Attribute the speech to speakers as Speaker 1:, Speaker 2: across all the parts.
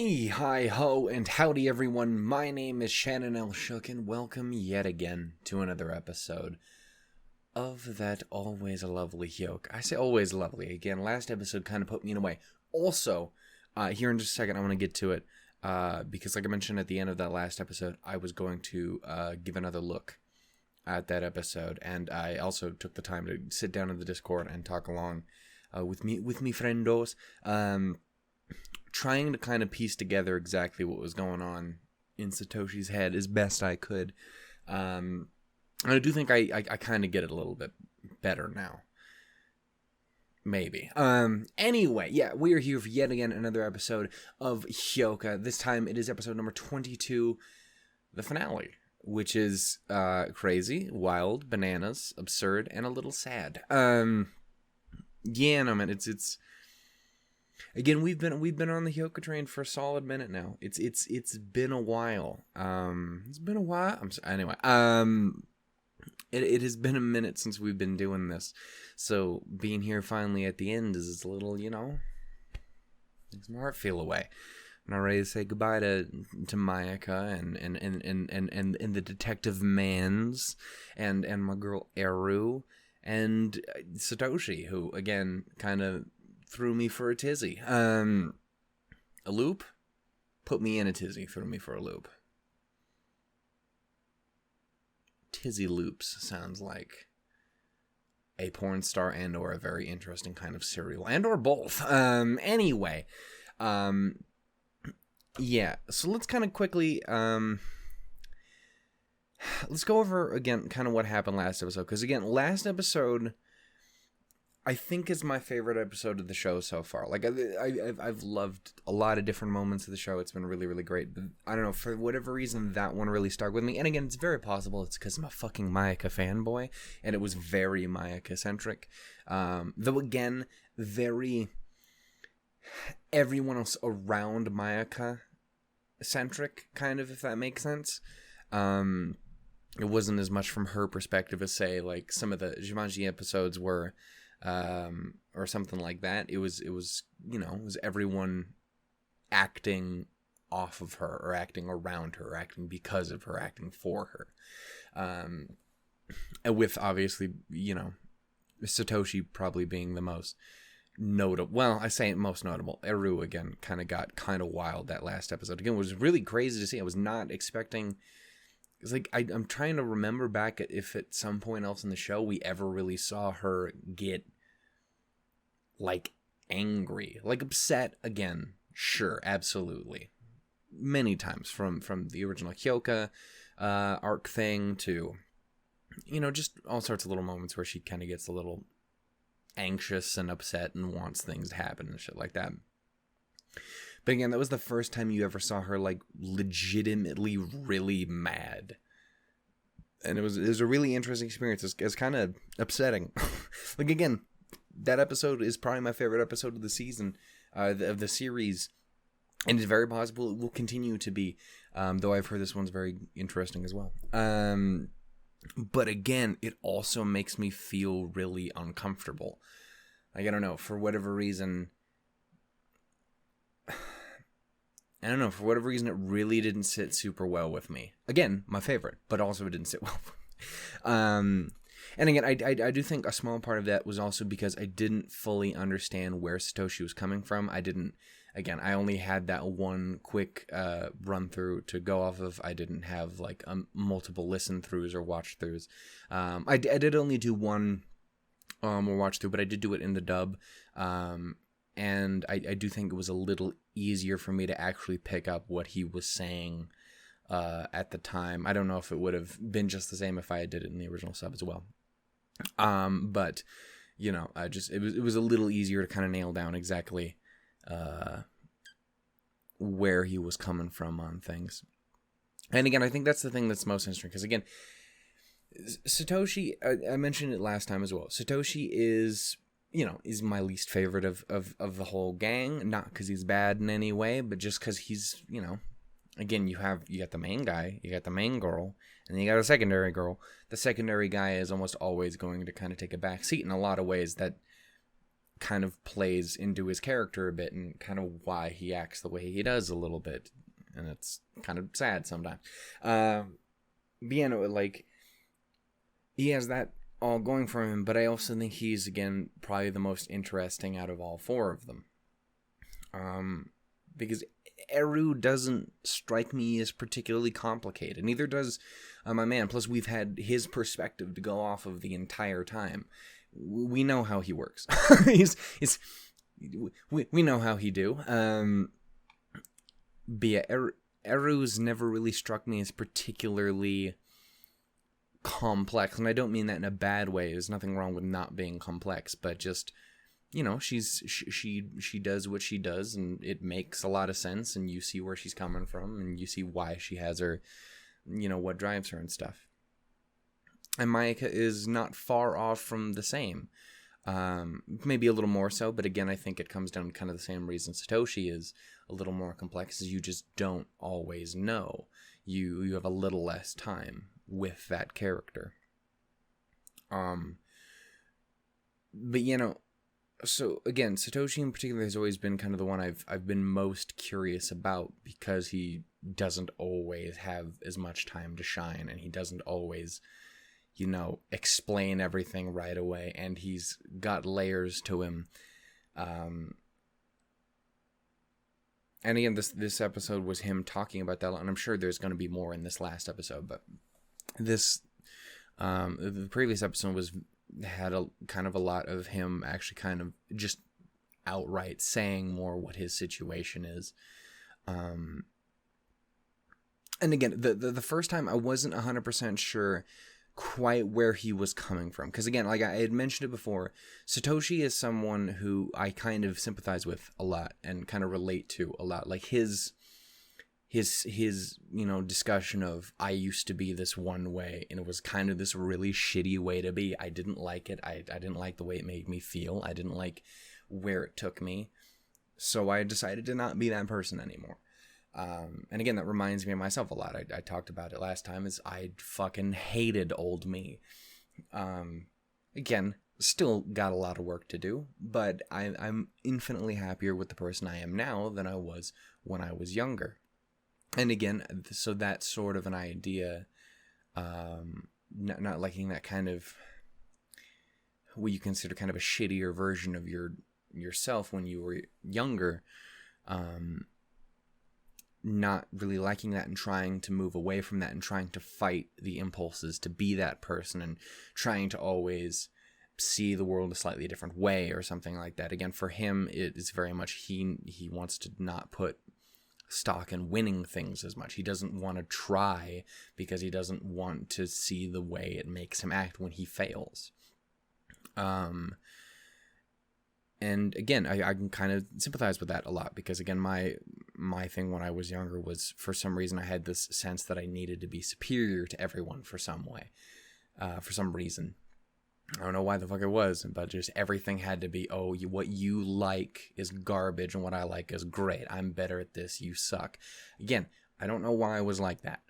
Speaker 1: Hey, hi, ho, and howdy everyone. My name is Shannon L. Shook, and welcome yet again to another episode of that always lovely Hyouka. I say always lovely. Again, last episode kind of put me in a way. Also, here in just a second, I want to get to it, because like I mentioned at the end of that last episode, I was going to give another look at that episode, and I also took the time to sit down in the Discord and talk along with me friendos, trying to kind of piece together exactly what was going on in Satoshi's head as best I could. And I do think I kind of get it a little bit better now. Maybe. Anyway, yeah, we are here for yet again another episode of Hyouka. This time it is episode number 22, the finale, which is crazy, wild, bananas, absurd, and a little sad. Yeah, no, man, it's again, we've been on the Hyouka train for a solid minute now. It's been a while. It's been a while. I'm sorry. Anyway, it has been a minute since we've been doing this. So being here finally at the end is a little, makes my heart feel away. I'm not ready to say goodbye to Mayaka and the detective Mans and my girl Eru and Satoshi, who again kind of threw me for a tizzy. A loop? Put me in a tizzy. Threw me for a loop. Tizzy loops sounds like a porn star and or a very interesting kind of cereal. And or both. Anyway. Yeah. So let's kind of quickly... let's go over, again, kind of what happened last episode. Because, again, last episode... I think is my favorite episode of the show so far. Like, I've loved a lot of different moments of the show. It's been really, really great. But I don't know, for whatever reason, that one really stuck with me. And again, it's very possible it's because I'm a fucking Mayaka fanboy, and it was very Mayaka-centric. Though, again, very everyone else around Mayaka-centric, kind of, if that makes sense. It wasn't as much from her perspective as, say, like, some of the Jumanji episodes were... or something like that. It was everyone acting off of her, or acting around her, or acting because of her, acting for her. And with, obviously, Satoshi probably being the most notable. Well, I say most notable. Eru, again, kind of got kind of wild that last episode. Again, it was really crazy to see. I was not expecting... It's like, I'm trying to remember back if at some point else in the show we ever really saw her get, like, angry. Like, upset again. Sure, absolutely. Many times from the original Hyouka arc thing to, just all sorts of little moments where she kind of gets a little anxious and upset and wants things to happen and shit like that. But again, that was the first time you ever saw her, like, legitimately really mad. And it was a really interesting experience. It's kind of upsetting. Like, again, that episode is probably my favorite episode of the season, of the series. And it's very possible it will continue to be, though I've heard this one's very interesting as well. But again, it also makes me feel really uncomfortable. Like, I don't know, for whatever reason... I don't know, for whatever reason, it really didn't sit super well with me. Again, my favorite, but also it didn't sit well with me. And again, I do think a small part of that was also because I didn't fully understand where Satoshi was coming from. I only had that one quick run-through to go off of. I didn't have, like, multiple listen-throughs or watch-throughs. I did only do one watch-through, but I did do it in the dub. And I do think it was a little easier for me to actually pick up what he was saying at the time. I don't know if it would have been just the same if I did it in the original sub as well. But, it was a little easier to kind of nail down exactly where he was coming from on things. And again, I think that's the thing that's most interesting. Because again, Satoshi, I mentioned it last time as well. Satoshi is... is my least favorite of the whole gang. Not because he's bad in any way, but just because he's, again, you got the main guy, you got the main girl, and then you got a secondary girl. The secondary guy is almost always going to kind of take a back seat in a lot of ways that kind of plays into his character a bit and kind of why he acts the way he does a little bit. And it's kind of sad sometimes. But yeah, no, like, he has that all going for him, but I also think he's, again, probably the most interesting out of all four of them. Because Eru doesn't strike me as particularly complicated. Neither does my man. Plus, we've had his perspective to go off of the entire time. We know how he works. We know how he do. But yeah, Eru's never really struck me as particularly complex, and I don't mean that in a bad way. There's nothing wrong with not being complex, but just, you know, she does what she does, and it makes a lot of sense, and you see where she's coming from, and you see why she has her, you know, what drives her and stuff. And Mayaka is not far off from the same. Maybe a little more so, but again, I think it comes down to kind of the same reason Satoshi is a little more complex, is you just don't always know. You have a little less time with that character. But you know, so again, Satoshi in particular has always been kind of the one I've been most curious about, because he doesn't always have as much time to shine, and he doesn't always, you know, explain everything right away, and he's got layers to him. And again, this episode was him talking about that, and I'm sure there's going to be more in this last episode, but this, the previous episode had a kind of a lot of him actually kind of just outright saying more what his situation is. And again, the first time I wasn't 100% sure quite where he was coming from, because again, like I had mentioned it before, Satoshi is someone who I kind of sympathize with a lot and kind of relate to a lot. Like his you know, discussion of, I used to be this one way, and it was kind of this really shitty way to be. I didn't like it. I didn't like the way it made me feel. I didn't like where it took me. So I decided to not be that person anymore. And again, that reminds me of myself a lot. I talked about it last time, is I fucking hated old me. Again, still got a lot of work to do, but I'm infinitely happier with the person I am now than I was when I was younger. And again, so that's sort of an idea, not liking that kind of, what you consider kind of a shittier version of yourself when you were younger, not really liking that and trying to move away from that and trying to fight the impulses to be that person and trying to always see the world a slightly different way or something like that. Again, for him, it is very much he wants to not put stock in winning things as much. He doesn't want to try because he doesn't want to see the way it makes him act when he fails. And again, I can kind of sympathize with that a lot, because again, my thing when I was younger was, for some reason, I had this sense that I needed to be superior to everyone for some way, for some reason. I don't know why the fuck it was, but just everything had to be, oh, what you like is garbage and what I like is great. I'm better at this, you suck. Again, I don't know why I was like that.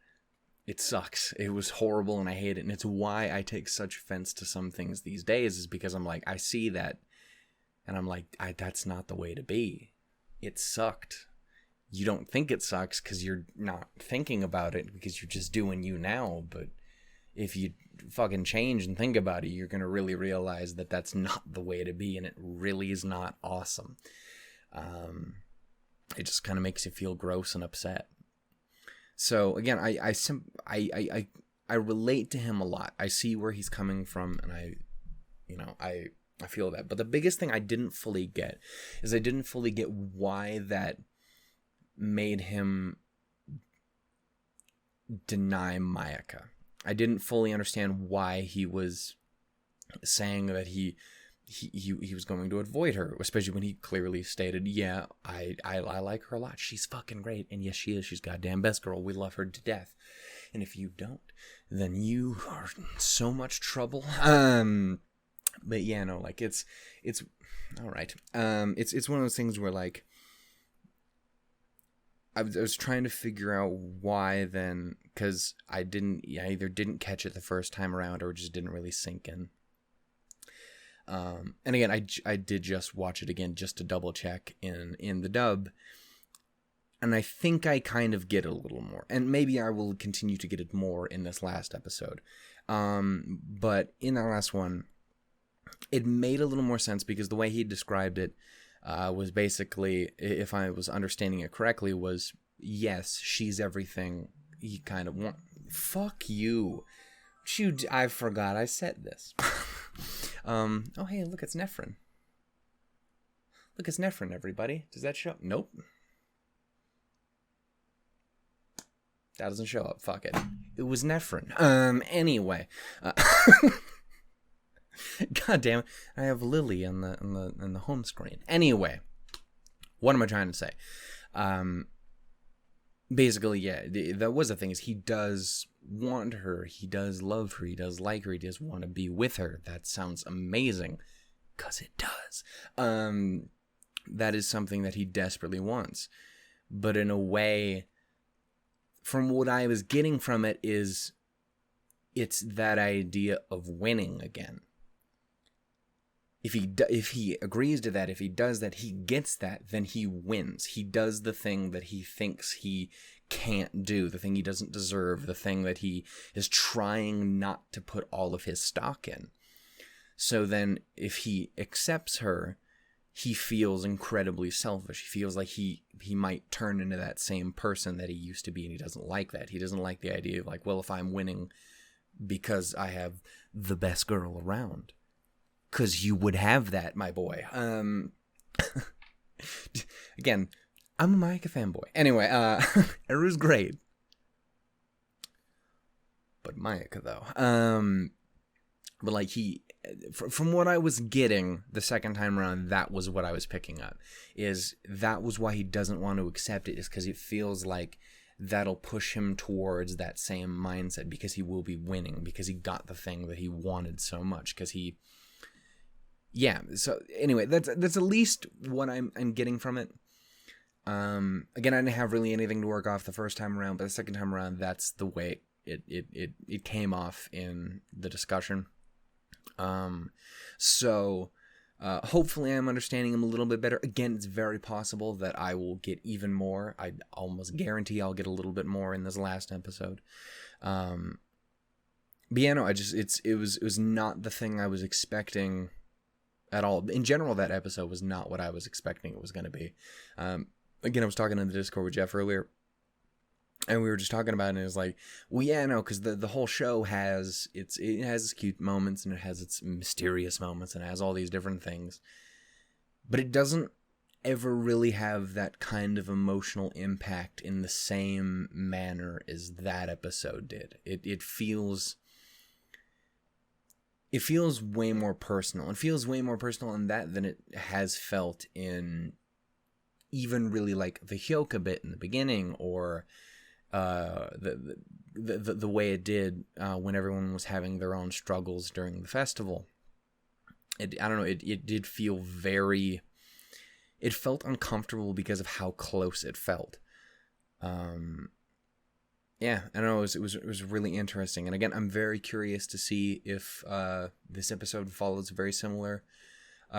Speaker 1: It sucks. It was horrible and I hate it. And it's why I take such offense to some things these days, is because I'm like, I see that and I'm like, that's not the way to be. It sucked. You don't think it sucks because you're not thinking about it, because you're just doing you now. But if you fucking change and think about it, you're going to really realize that that's not the way to be, and it really is not awesome. It just kind of makes you feel gross and upset. So again, I relate to him a lot. I see where he's coming from, and I feel that. But the biggest thing I didn't fully get is I didn't fully get why that made him deny Mayaka. I didn't fully understand why he was saying that he was going to avoid her, especially when he clearly stated, yeah, I like her a lot. She's fucking great. And yes, she is. She's goddamn best girl. We love her to death. And if you don't, then you are in so much trouble. But yeah, no, like it's all right. It's one of those things where, like, I was trying to figure out why then, because I either didn't catch it the first time around or just didn't really sink in. And again, I did just watch it again just to double check in the dub. And I think I kind of get it a little more. And maybe I will continue to get it more in this last episode. But in that last one, it made a little more sense because the way he described it was basically, if I was understanding it correctly, was, yes, she's everything he kind of wants. Fuck you. I forgot I said this. Oh, hey, look, it's Nephrin. Look, it's Nephrin, everybody. Does that show up? Nope. That doesn't show up. Fuck it. It was Nephrin. Anyway. God damn it. I have Lily on the home screen. Anyway. What am I trying to say? Basically, yeah. That was the thing, is he does want her. He does love her. He does like her. He does want to be with her. That sounds amazing. 'Cause it does. That is something that he desperately wants. But in a way, from what I was getting from it, is it's that idea of winning again. If he agrees to that, if he does that, he gets that, then he wins. He does the thing that he thinks he can't do, the thing he doesn't deserve, the thing that he is trying not to put all of his stock in. So then if he accepts her, he feels incredibly selfish. He feels like he might turn into that same person that he used to be, and he doesn't like that. He doesn't like the idea of, like, well, if I'm winning because I have the best girl around. 'Cause you would have that, my boy. Again, I'm a Mayaka fanboy. Anyway, Eru's great. But Mayaka, though. But, like, from what I was getting the second time around, that was what I was picking up. That was why he doesn't want to accept it, is because it feels like that'll push him towards that same mindset, because he will be winning, because he got the thing that he wanted so much, because he... Yeah, so anyway, that's at least what I'm getting from it. Again, I didn't have really anything to work off the first time around, but the second time around, that's the way it came off in the discussion. So hopefully I'm understanding him a little bit better. Again, it's very possible that I will get even more. I almost guarantee I'll get a little bit more in this last episode. But yeah, no, it was not the thing I was expecting at all. In general, that episode was not what I was expecting it was going to be. Again, I was talking in the Discord with Jeff earlier, and we were just talking about it, and it was like, well, yeah, no, because the whole show has its cute moments, and it has its mysterious moments, and it has all these different things, but it doesn't ever really have that kind of emotional impact in the same manner as that episode did. It feels way more personal. It feels way more personal in that than it has felt in even really, like, the Hyouka bit in the beginning, or the way it did when everyone was having their own struggles during the festival. I don't know. It did feel very... It felt uncomfortable because of how close it felt. Yeah, I don't know, it was really interesting. And again, I'm very curious to see if this episode follows a very similar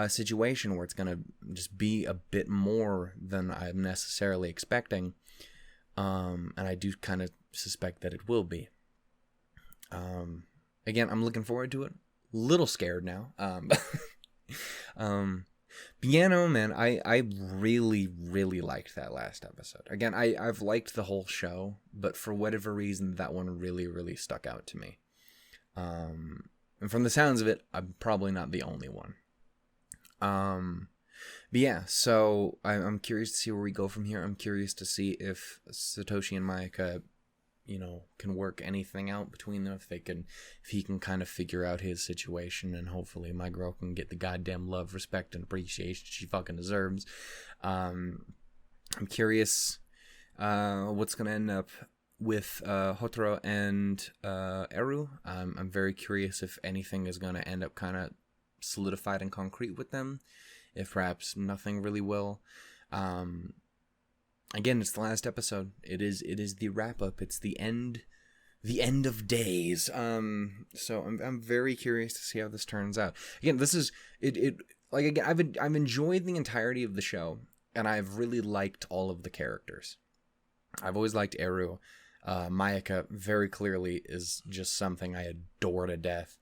Speaker 1: situation, where it's going to just be a bit more than I'm necessarily expecting. And I do kind of suspect that it will be. Again, I'm looking forward to it. Little scared now. But yeah, no, man, I really, really liked that last episode. Again, I've liked the whole show, but for whatever reason, that one really, really stuck out to me. And from the sounds of it, I'm probably not the only one. But yeah, so I'm curious to see where we go from here. I'm curious to see if Satoshi and Mayaka, can work anything out between them, if he can kind of figure out his situation, and hopefully my girl can get the goddamn love, respect, and appreciation she fucking deserves. I'm curious what's gonna end up with Hotaro and Eru. I'm very curious if anything is gonna end up kind of solidified and concrete with them, if perhaps nothing really will. Again, it's the last episode. It is the wrap up. It's the end the end of days. So I'm very curious to see how this turns out. Again, this is it. Like again, I've enjoyed the entirety of the show, and I've really liked all of the characters. I've always liked Eru. Mayaka very clearly is just something I adore to death.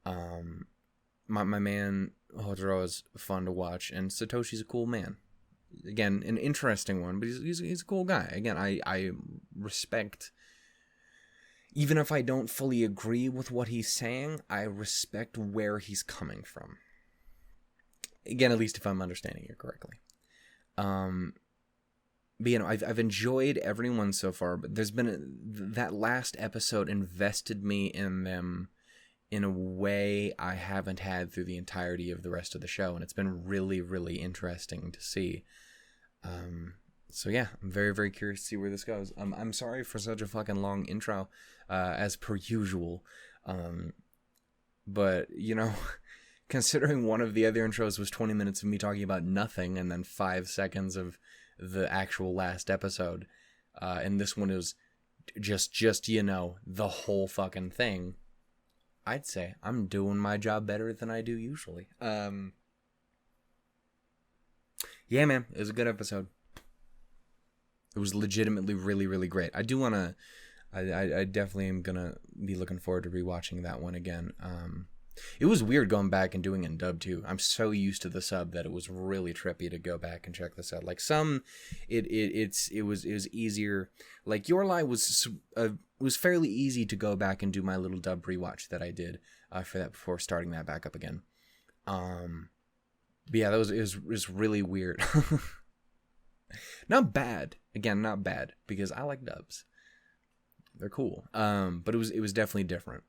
Speaker 1: My man Hotaro is fun to watch, and Satoshi's a cool man. Again, an interesting one, but he's a cool guy. Again, I respect, even if I don't fully agree with what he's saying, I respect where he's coming from. Again, at least if I'm understanding it correctly. But I've enjoyed everyone so far, but there's been that last episode invested me in them in a way I haven't had through the entirety of the rest of the show, and it's been really, really interesting to see. So yeah, I'm very, very curious to see where this goes. I'm sorry for such a fucking long intro, as per usual. But, considering one of the other intros was 20 minutes of me talking about nothing and then 5 seconds of the actual last episode, and this one is just the whole fucking thing, I'd say I'm doing my job better than I do usually. Yeah, man, it was a good episode. It was legitimately really, really great. I do want to, I definitely am going to be looking forward to rewatching that one again. It was weird going back and doing it in dub too. I'm so used to the sub that it was really trippy to go back and check this out. Like it was easier. Like Your Lie was fairly easy to go back and do my little dub rewatch that I did for that before starting that back up again. But yeah, it was really weird. Not bad. Again, not bad because I like dubs. They're cool. But it was definitely different.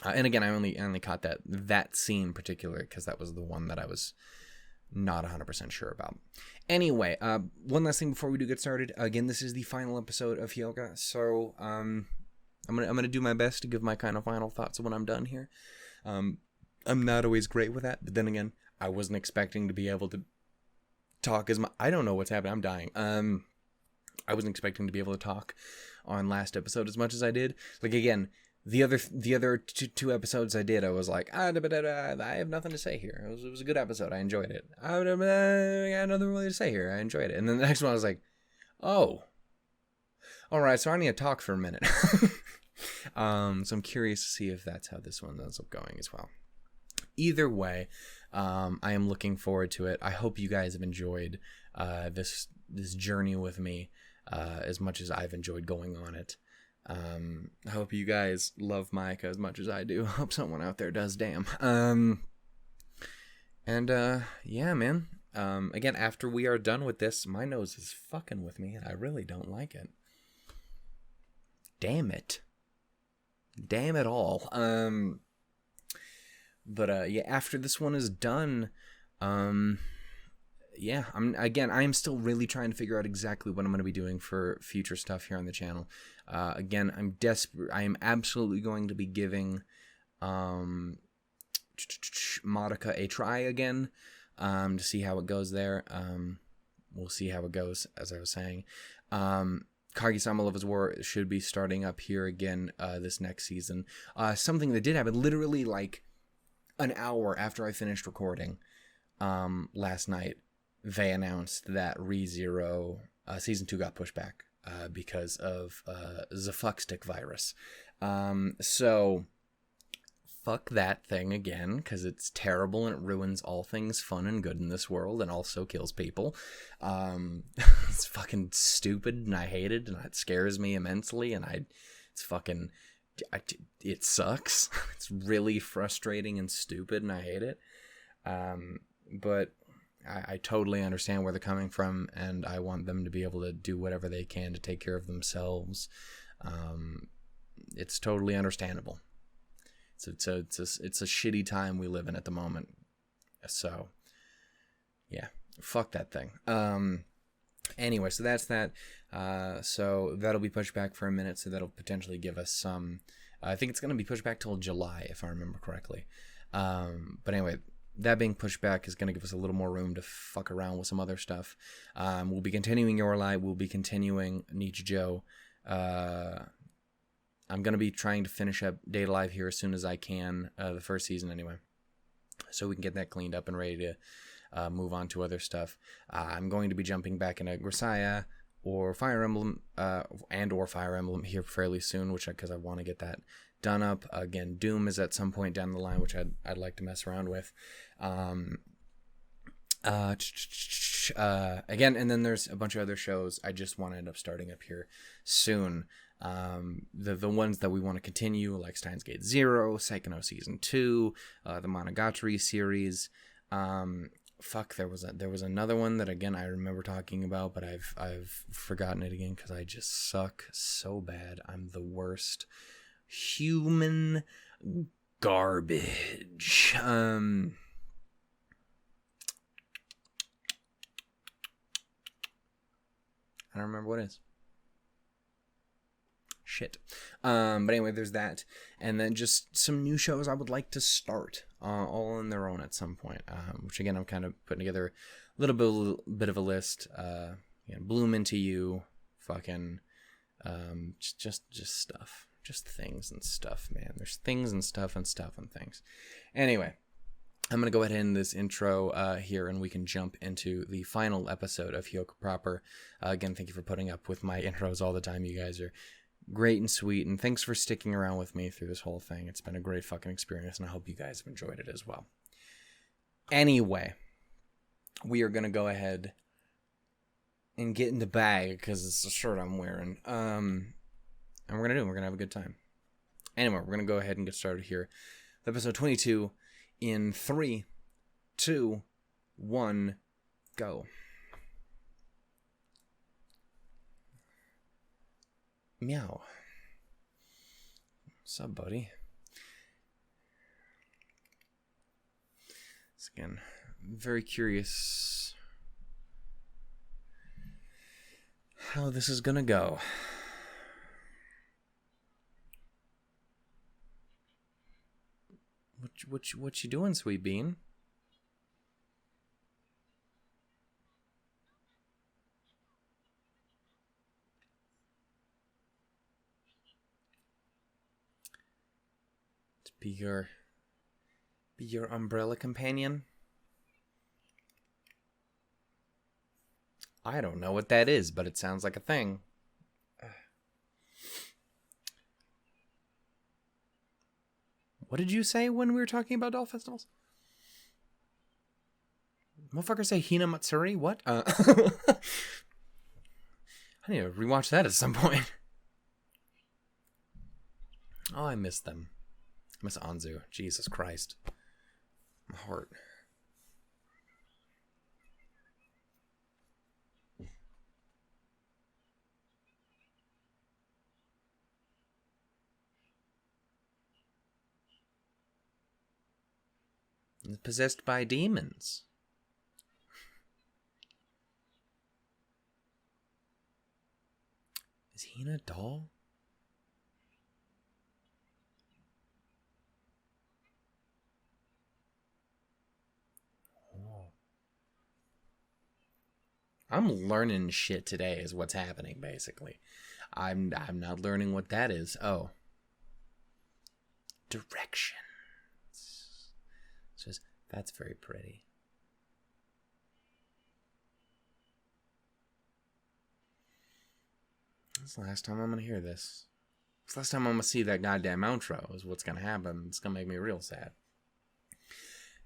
Speaker 1: And again, I only caught that scene in particular because that was the one that I was not 100% sure about. Anyway, one last thing before we do get started. Again, this is the final episode of Hyouka, so I'm gonna do my best to give my kind of final thoughts when I'm done here. I'm not always great with that, but then again, I wasn't expecting to be able to talk as much. I don't know what's happening. I'm dying. I wasn't expecting to be able to talk on last episode as much as I did. Like again. The other two episodes I did, I was like, I have nothing to say here. It was a good episode. I enjoyed it. I got nothing really to say here. I enjoyed it. And then the next one, I was like, oh, all right. So I need to talk for a minute. So I'm curious to see if that's how this one ends up going as well. Either way, I am looking forward to it. I hope you guys have enjoyed this journey with me as much as I've enjoyed going on it. I hope you guys love Mayaka as much as I do. I hope someone out there does, damn. Yeah, man. Again, after we are done with this, my nose is fucking with me, and I really don't like it. Damn it. Damn it all. But yeah, after this one is done, yeah, I'm still really trying to figure out exactly what I'm going to be doing for future stuff here on the channel. Again, I'm desperate. I am absolutely going to be giving Madoka a try again to see how it goes there. We'll see how it goes, as I was saying. Kage-sama Love is War should be starting up here again this next season. Something that did happen literally like an hour after I finished recording last night. They announced that ReZero Season 2 got pushed back because of the fuckstick virus. So, fuck that thing again, because it's terrible and it ruins all things fun and good in this world and also kills people. It's fucking stupid and I hate it and it scares me immensely and it sucks. It's really frustrating and stupid and I hate it. But I totally understand where they're coming from, and I want them to be able to do whatever they can to take care of themselves. It's totally understandable. It's a shitty time we live in at the moment. So, yeah, fuck that thing. Anyway, so that's that. So that'll be pushed back for a minute, so that'll potentially give us some... I think it's going to be pushed back till July, if I remember correctly. But anyway... That being pushed back is going to give us a little more room to fuck around with some other stuff. We'll be continuing Your Lie. We'll be continuing Nichijou. I'm going to be trying to finish up Date Alive here as soon as I can, the first season anyway, so we can get that cleaned up and ready to move on to other stuff. I'm going to be jumping back into Grisaya or Fire Emblem, or Fire Emblem here fairly soon, because I want to get that done up. Again, Doom is at some point down the line, which I'd like to mess around with. Again, and then there's a bunch of other shows I just want to end up starting up here soon. The ones that we want to continue, like Steins Gate Zero, Psychono Season 2, the Monogatari series. There was another one that, again, I remember talking about, but I've forgotten it again because I just suck so bad. I'm the worst. Human garbage. I don't remember what it is. Shit. But anyway, there's that. And then just some new shows I would like to start, all on their own at some point. Which, again, I'm kind of putting together a little bit of a list. Bloom Into You, fucking, just stuff. Just things and stuff, man. There's things and stuff and stuff and things. Anyway, I'm going to go ahead and end this intro here, and we can jump into the final episode of Hyouka proper. Again, thank you for putting up with my intros all the time. You guys are great and sweet, and thanks for sticking around with me through this whole thing. It's been a great fucking experience, and I hope you guys have enjoyed it as well. Anyway, we are going to go ahead and get in the bag, because it's the shirt I'm wearing. And we're going to have a good time. Anyway, we're going to go ahead and get started here. Episode 22 in 3, 2, 1, go. Meow. What's up, buddy? So again, very curious how this is going to go. What you doing, sweet bean? To be your umbrella companion? I don't know what that is, but it sounds like a thing. What did you say when we were talking about doll festivals? Motherfucker say Hina Matsuri? What? I need to rewatch that at some point. Oh, I miss them. I miss Anzu. Jesus Christ. My heart. Possessed by demons. Is Hina a doll? Oh. I'm learning shit today is what's happening, basically. I'm not learning what that is. Oh. Direction. Just, that's very pretty. That's the last time I'm going to hear this. It's the last time I'm going to see that goddamn outro is what's going to happen. It's going to make me real sad.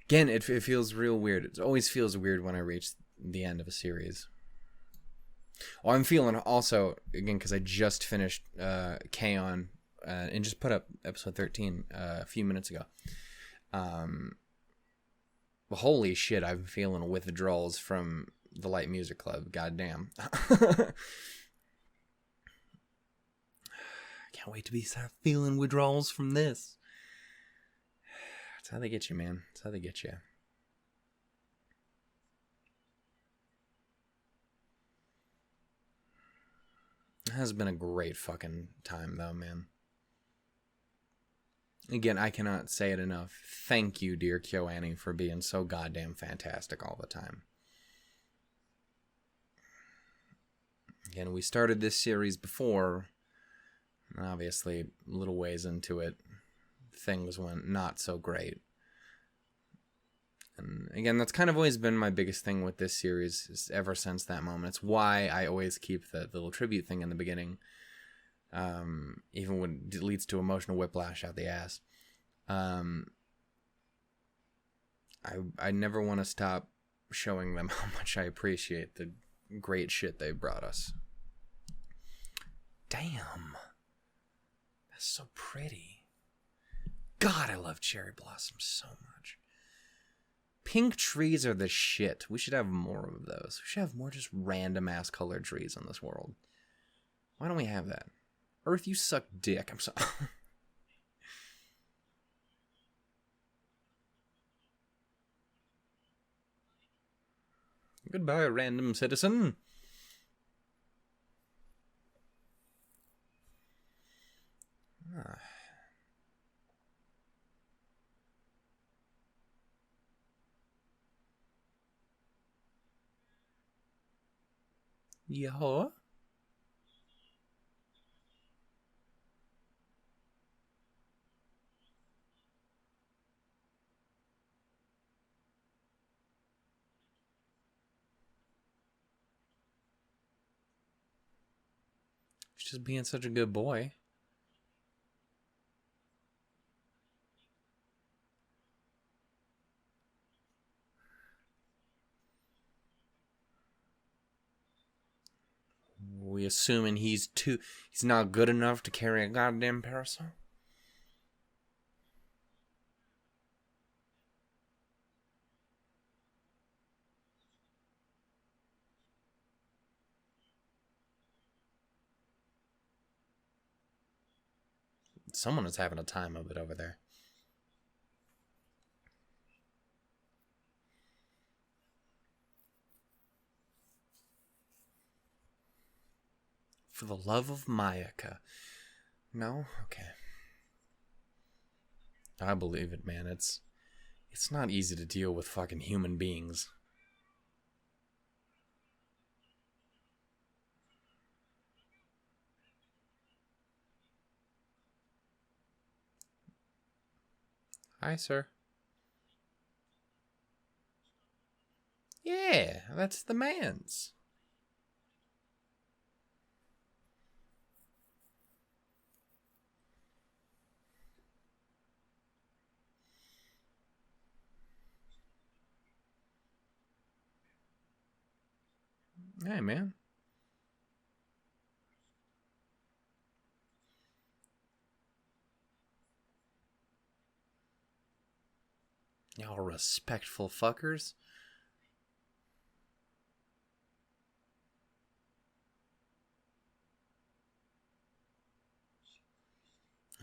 Speaker 1: Again, it feels real weird. It always feels weird when I reach the end of a series. Oh, I'm feeling also, again, because I just finished K-On! And just put up episode 13 a few minutes ago. Well, holy shit, I'm feeling withdrawals from the Light Music Club. Goddamn. Can't wait to start feeling withdrawals from this. That's how they get you, man. That's how they get you. It has been a great fucking time, though, man. Again, I cannot say it enough. Thank you, dear KyoAni, for being so goddamn fantastic all the time. Again, we started this series before. Obviously, little ways into it, things went not so great. And again, that's kind of always been my biggest thing with this series, is ever since that moment. It's why I always keep the little tribute thing in the beginning, even when it leads to emotional whiplash out the ass. I never want to stop showing them how much I appreciate the great shit they brought us. Damn. That's so pretty. God, I love cherry blossoms so much. Pink trees are the shit. We should have more of those. We should have more just random ass colored trees in this world. Why don't we have that? Earth, you suck dick. I'm sorry. Goodbye, random citizen. Yeah. He's just being such a good boy. We assuming he's not good enough to carry a goddamn parasol? Someone is having a time of it over there. For the love of Mayaka. No? Okay. I believe it, man. It's not easy to deal with fucking human beings. Hi, sir. Yeah, that's the man's. Hey, man. Y'all respectful fuckers.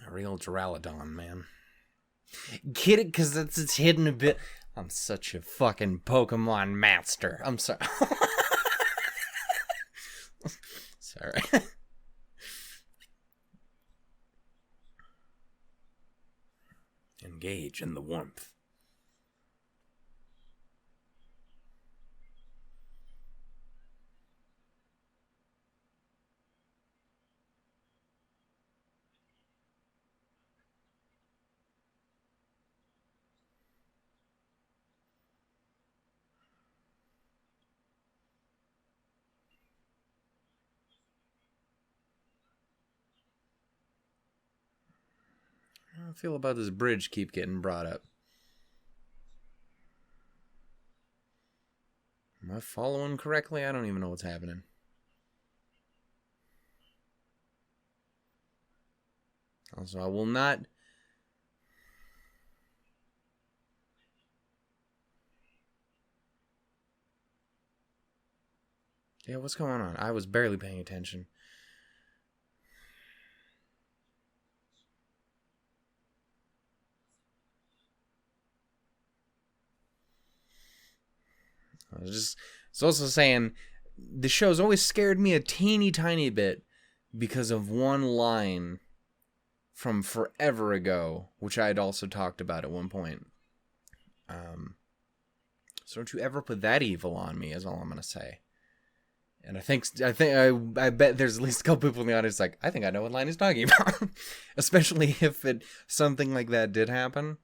Speaker 1: A real Duraludon, man. Get it? Because it's hidden a bit. I'm such a fucking Pokemon master. I'm sorry. Sorry. Engage in the warmth. How do I feel about this bridge keep getting brought up? Am I following correctly? I don't even know what's happening. Also, I will not... Yeah, what's going on? I was barely paying attention. It's also saying the show's always scared me a teeny tiny bit because of one line from forever ago, which I had also talked about at one point. So don't you ever put that evil on me, is all I'm going to say. And I bet there's at least a couple people in the audience like, I think I know what line he's talking about. Especially if something like that did happen.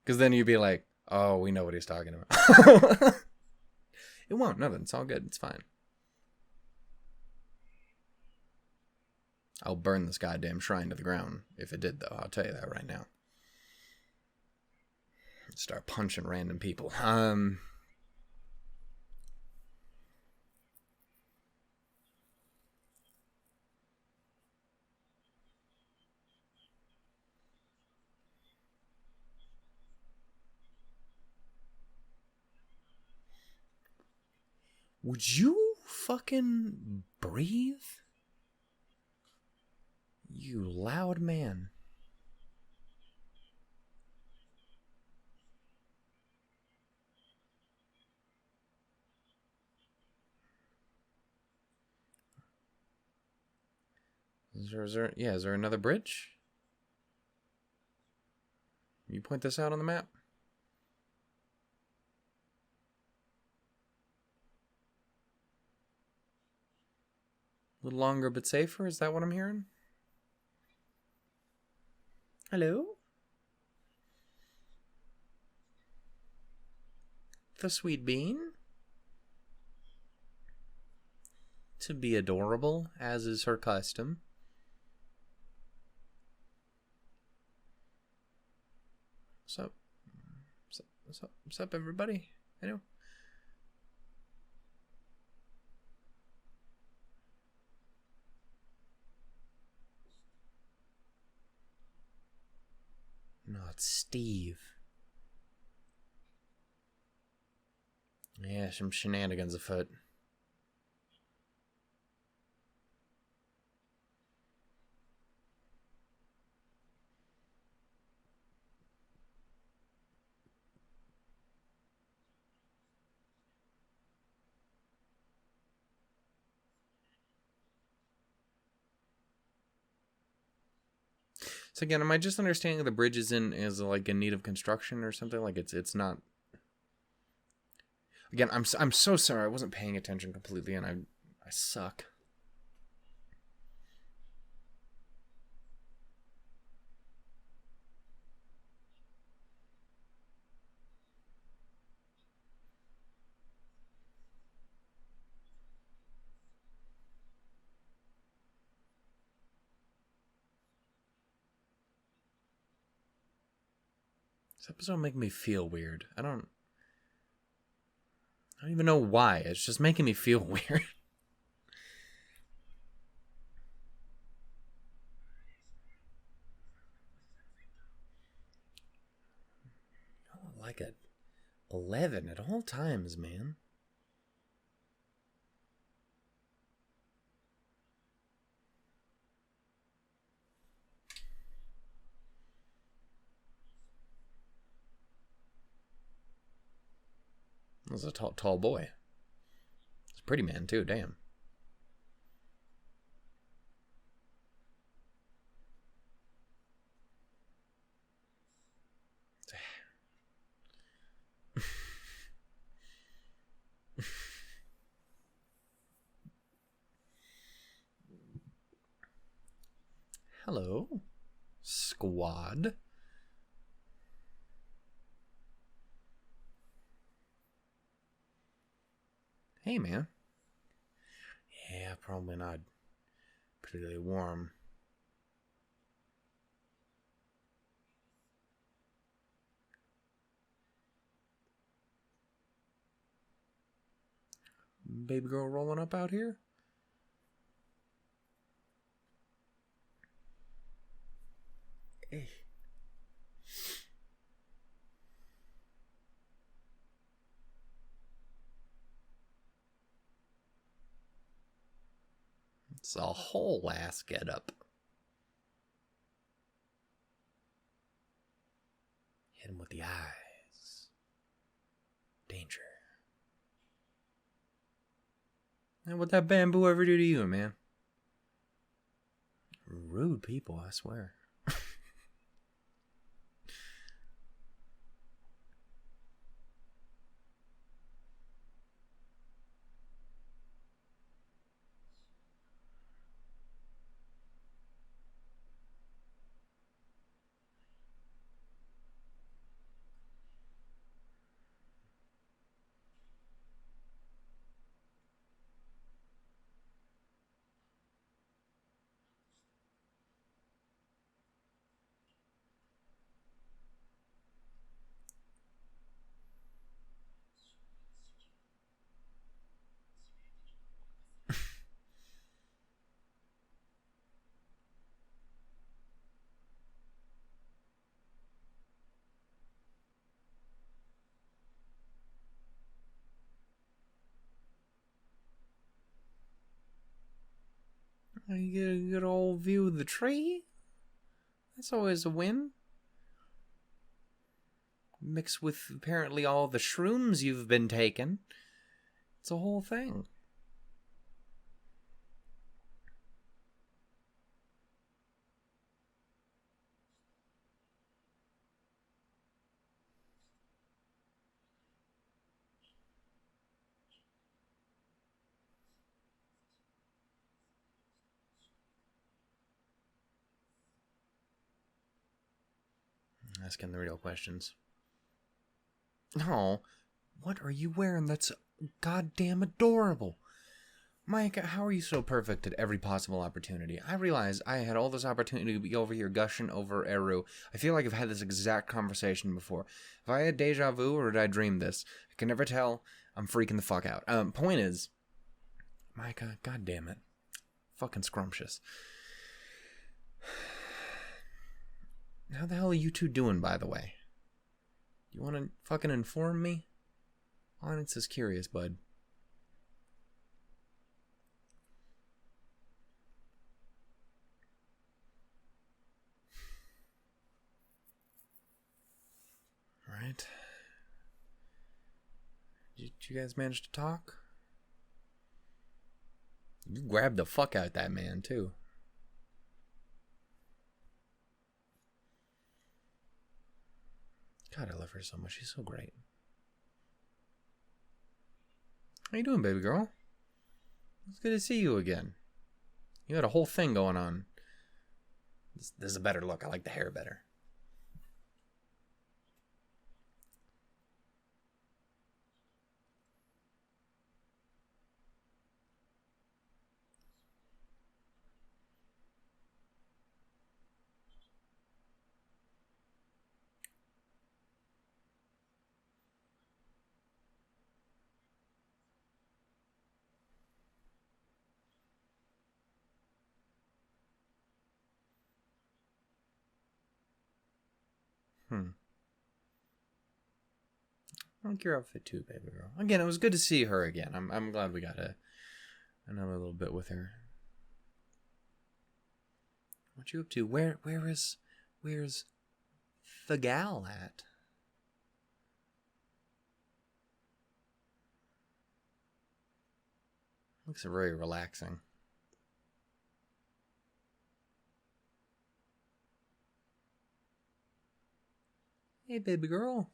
Speaker 1: Because then you'd be like, oh, we know what he's talking about. It won't. Nothing. It's all good. It's fine. I'll burn this goddamn shrine to the ground. If it did, though. I'll tell you that right now. Start punching random people. Would you fucking breathe? You loud man. Is there another bridge? You point this out on the map? A little longer but safer? Is that what I'm hearing? Hello? The sweet bean? To be adorable, as is her custom. What's up, everybody? I know. No, it's Steve. Yeah, some shenanigans afoot. So again, am I just understanding the bridge is like in need of construction or something? Like it's not. Again, I'm so sorry. I wasn't paying attention completely, and I suck. This episode making me feel weird. I don't even know why. It's just making me feel weird. Like a 11 at all times, man. This is a tall boy. He's a pretty man, too. Damn. Hello, squad. Hey, man. Yeah, probably not particularly warm. Baby girl rolling up out here? Hey. It's a whole ass get up. Hit him with the eyes. Danger. And what'd that bamboo ever do to you, man? Rude people, I swear. You get a good old view of the tree. That's always a win. Mixed with apparently all the shrooms you've been taking. It's a whole thing. Asking the real questions. Oh, what are you wearing that's goddamn adorable? Mayaka, how are you so perfect at every possible opportunity? I realize I had all this opportunity to be over here gushing over Eru. I feel like I've had this exact conversation before. If I had deja vu or did I dream this? I can never tell. I'm freaking the fuck out. Point is, Mayaka, goddamn it. Fucking scrumptious. How the hell are you two doing, by the way? You want to fucking inform me? Honest is curious, bud. Right. Did you guys manage to talk? You grabbed the fuck out that man, too. God, I love her so much. She's so great. How you doing, baby girl? It's good to see you again. You had a whole thing going on. This is a better look. I like the hair better. I like your outfit too, baby girl. Again, it was good to see her again. I'm glad we got another little bit with her. What you up to? Where's the gal at? Looks very relaxing. Hey, baby girl.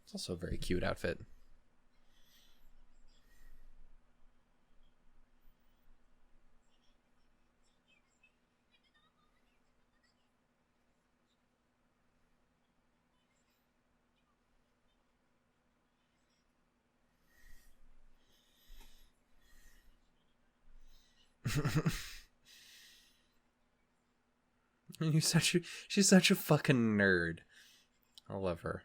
Speaker 1: It's also a very cute outfit. She's such a fucking nerd. I love her.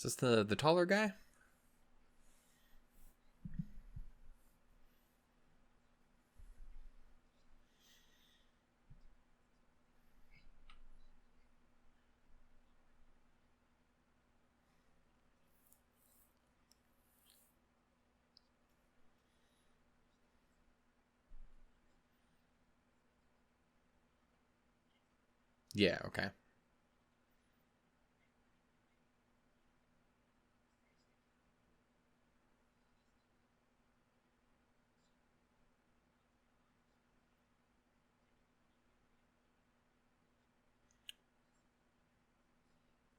Speaker 1: Is this the taller guy? Yeah, okay.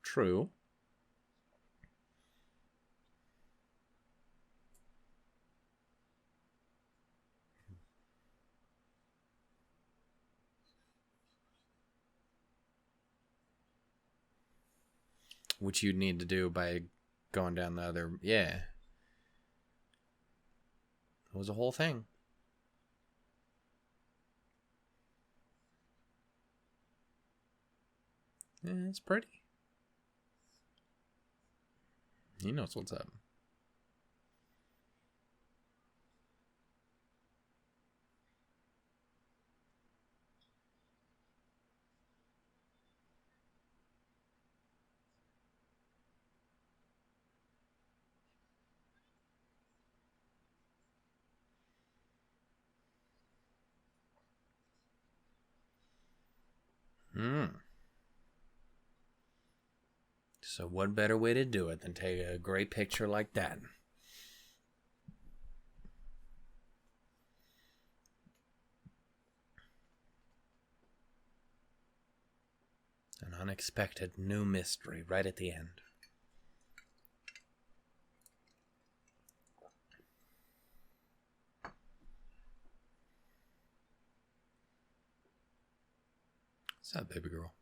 Speaker 1: True. Which you'd need to do by going down the other... Yeah. It was a whole thing. . 。 . 。 . 。 . . . . . . . . . . . . . . . . . . . . . . . . . . . . . . . . . . . . . . . . . . . . . . . . . . . Yeah, it's pretty. He knows what's up. Hmm. So what better way to do it than take a great picture like that? An unexpected new mystery right at the end. What's up, baby girl?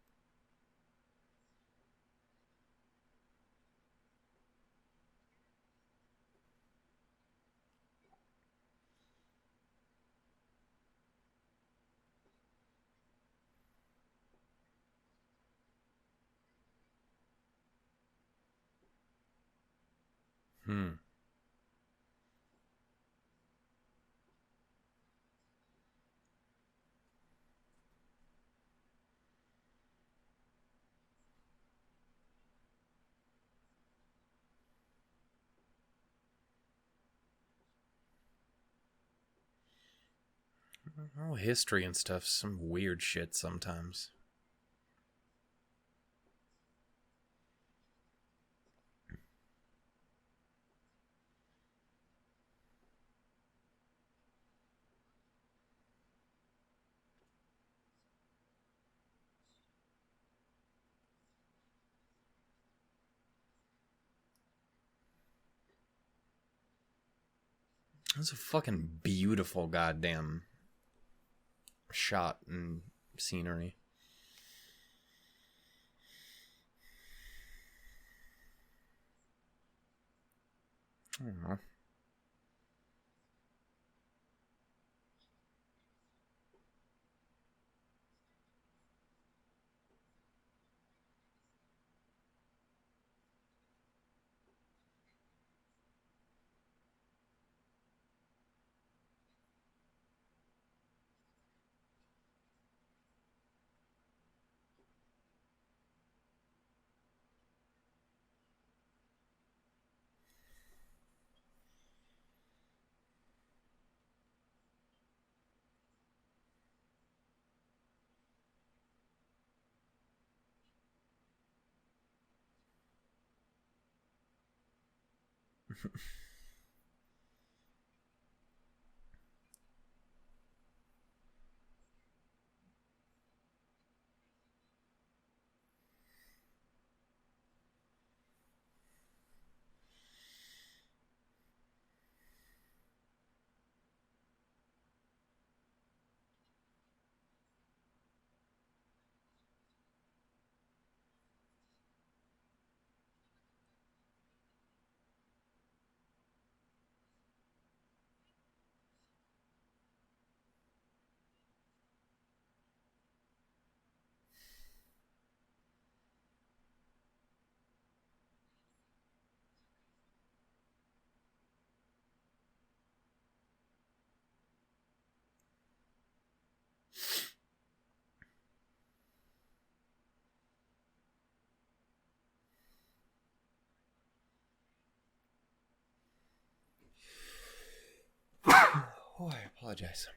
Speaker 1: Hmm. Oh, history and stuff. Some weird shit sometimes. It's a fucking beautiful goddamn shot and scenery. I don't know. Oh, I apologize.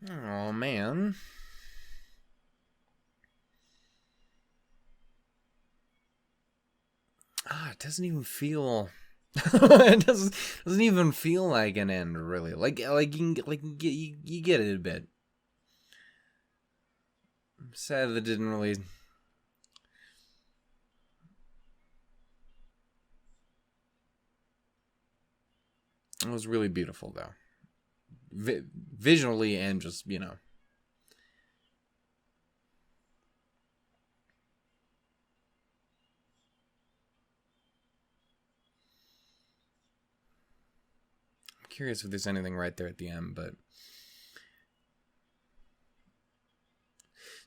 Speaker 1: Oh, man. It doesn't even feel... it doesn't even feel like an end, really. Like you get it a bit. I'm sad that it didn't really... It was really beautiful, though. Visually and just, I'm curious if there's anything right there at the end, but...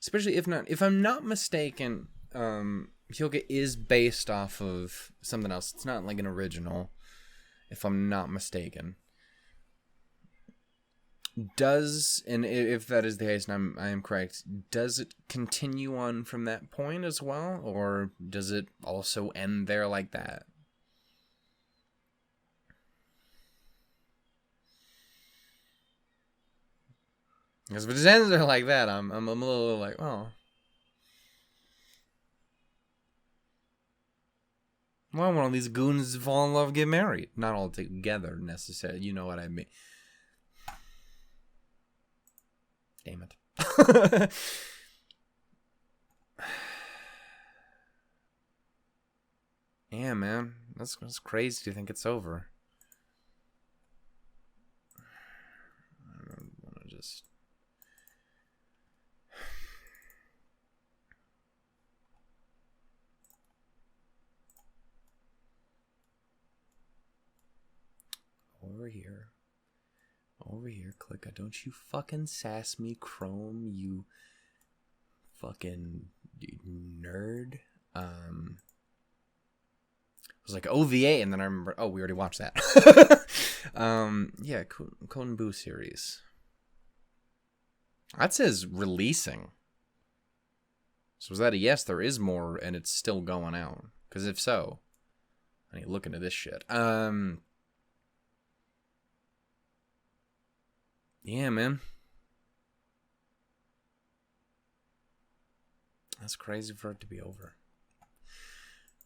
Speaker 1: Especially if I'm not mistaken, Hyouka is based off of something else. It's not like an original, if I'm not mistaken. And if that is the case, and I am correct, does it continue on from that point as well, or does it also end there like that? Because if it just ends there like that, I'm a little like, oh. Well, one of these goons fall in love, get married. Not all together, necessarily. You know what I mean. Damn it. Yeah, man. That's crazy to think it's over. I don't want to just... Over here, click. Don't you fucking sass me, Chrome, you fucking nerd. I was like, OVA, and then I remember, we already watched that. Yeah, Code Boo series. That says releasing. So is that a yes, there is more, and it's still going out? Because if so, I need to look into this shit. Yeah, man. That's crazy for it to be over.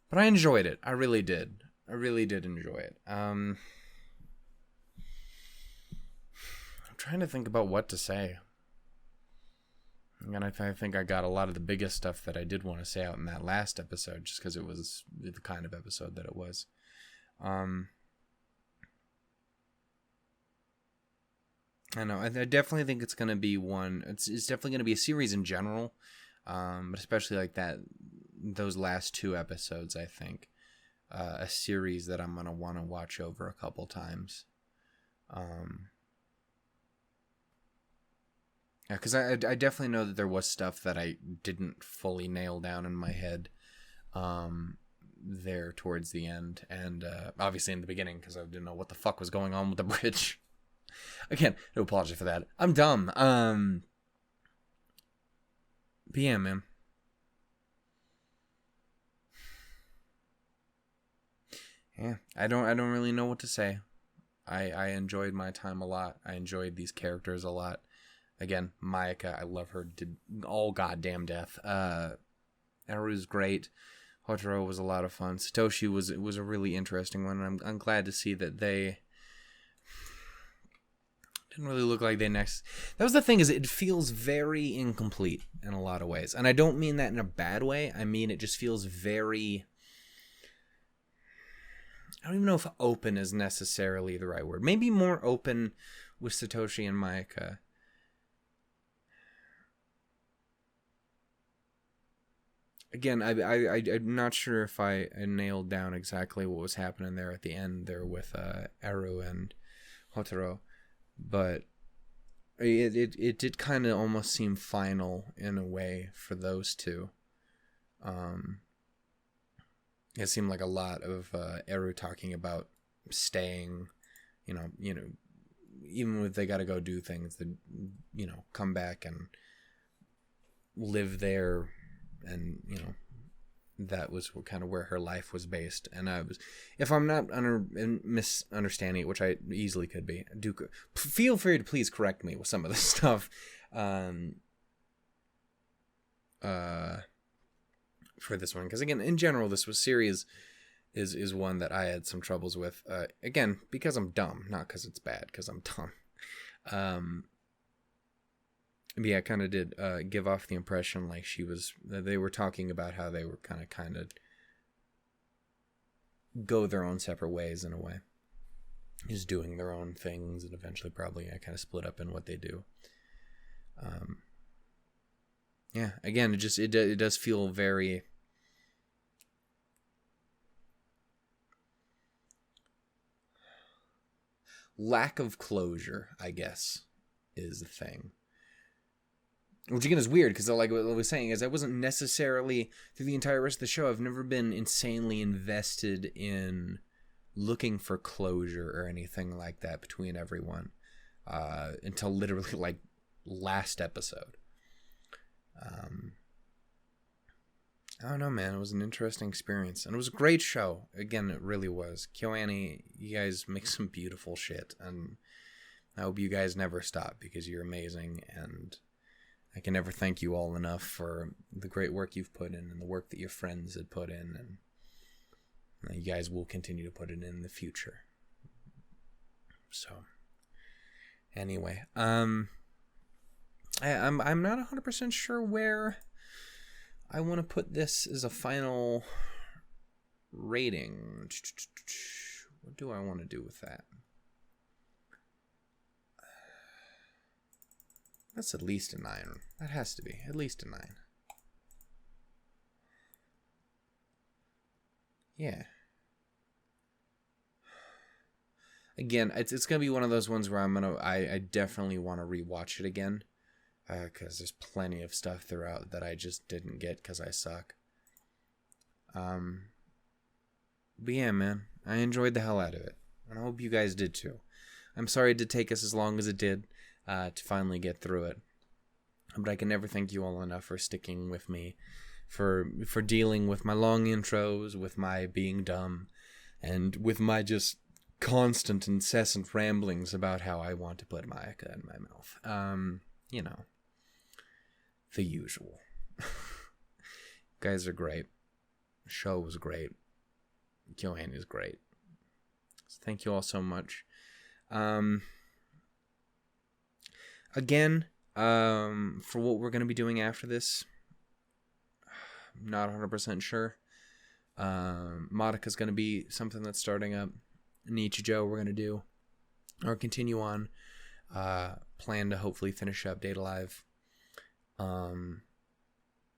Speaker 1: But I enjoyed it. I really did. I really did enjoy it. I'm trying to think about what to say. And I think I got a lot of the biggest stuff that I did want to say out in that last episode, just because it was the kind of episode that it was. I know. I definitely think it's going to be one. It's definitely going to be a series in general, but especially like that. Those last two episodes, I think, a series that I'm going to want to watch over a couple times. Yeah, because I definitely know that there was stuff that I didn't fully nail down in my head there towards the end, and obviously in the beginning, because I didn't know what the fuck was going on with the bridge. Again, no apology for that. I'm dumb. But yeah, man. Yeah, I don't really know what to say. I enjoyed my time a lot. I enjoyed these characters a lot. Again, Mayaka, I love her to all goddamn death. Eru's great. Hotaro was a lot of fun. Satoshi was a really interesting one. And I'm glad to see that they didn't really look like they next. That was the thing, is it feels very incomplete in a lot of ways, and I don't mean that in a bad way. I mean it just feels very. I don't even know if open is necessarily the right word. Maybe more open with Satoshi and Mayaka. Again, I'm not sure if I nailed down exactly what was happening there at the end there with Eru and Hotaro, but it did kind of almost seem final in a way for those two. It seemed like a lot of Eru talking about staying, you know, even if they got to go do things, that come back and live there, and that was kind of where her life was based. And I was, if I'm not misunderstanding it, which I easily could be, feel free to please correct me with some of this stuff. For this one, because again, in general, this series is one that I had some troubles with. Again, because I'm dumb, not because it's bad, because I'm dumb. But yeah, I kind of did give off the impression like they were talking about how they were kind of go their own separate ways in a way, just doing their own things, and eventually probably kind of split up in what they do. Yeah, again, it does feel very lack of closure, I guess, is the thing. Which again is weird, because like what I was saying is I wasn't necessarily, through the entire rest of the show, I've never been insanely invested in looking for closure or anything like that between everyone until literally like last episode. I don't know, man. It was an interesting experience, and it was a great show. Again, it really was. KyoAni, you guys make some beautiful shit, and I hope you guys never stop, because you're amazing, and I can never thank you all enough for the great work you've put in and the work that your friends had put in, and you guys will continue to put it in the future. So, anyway, I'm not 100% sure where I want to put this as a final rating. What do I want to do with that? That's at least a 9. That has to be at least a 9. Yeah. Again, it's gonna be one of those ones where I definitely want to rewatch it again, because there's plenty of stuff throughout that I just didn't get because I suck. But yeah, man, I enjoyed the hell out of it, and I hope you guys did too. I'm sorry it did take us as long as it did to finally get through it, but I can never thank you all enough for sticking with me, for dealing with my long intros, with my being dumb, and with my just constant, incessant ramblings about how I want to put Mayaka in my mouth. You know, the usual. You guys are great. The show was great. KyoAni is great. So thank you all so much. Again, for what we're going to be doing after this, I'm not 100% sure. Madoka's going to be something that's starting up. Nichijou we're going to do, or continue on. Plan to hopefully finish up Data Live.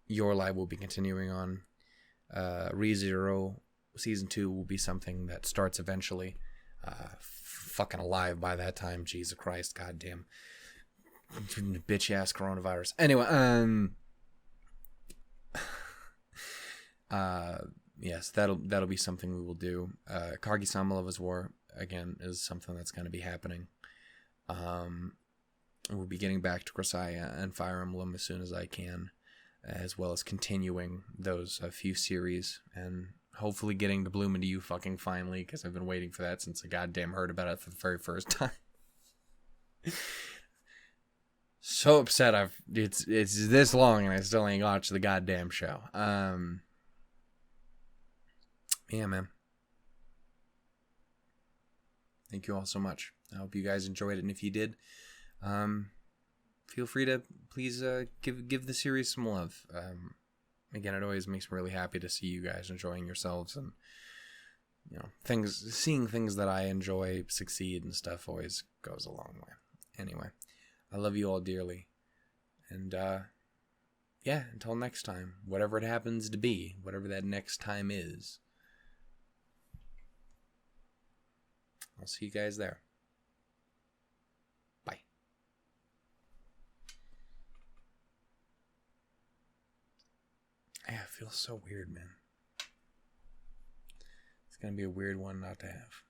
Speaker 1: Your Live will be continuing on. ReZero Season 2 will be something that starts eventually. Fucking alive by that time. Jesus Christ, goddamn. Bitch ass coronavirus. Anyway, yes, that'll be something we will do. Kage-sama Love is War, again, is something that's going to be happening. We'll be getting back to Grisaya and Fire Emblem as soon as I can, as well as continuing those few series, and hopefully getting to Bloom Into You fucking finally, because I've been waiting for that since I goddamn heard about it for the very first time. So upset it's this long and I still ain't watched the goddamn show. Yeah, man. Thank you all so much. I hope you guys enjoyed it, and if you did, feel free to please give the series some love. Again, it always makes me really happy to see you guys enjoying yourselves, and you know, seeing things that I enjoy succeed and stuff always goes a long way. Anyway, I love you all dearly, and yeah, until next time, whatever it happens to be, whatever that next time is, I'll see you guys there. Bye. Yeah, it feels so weird, man. It's gonna be a weird one not to have.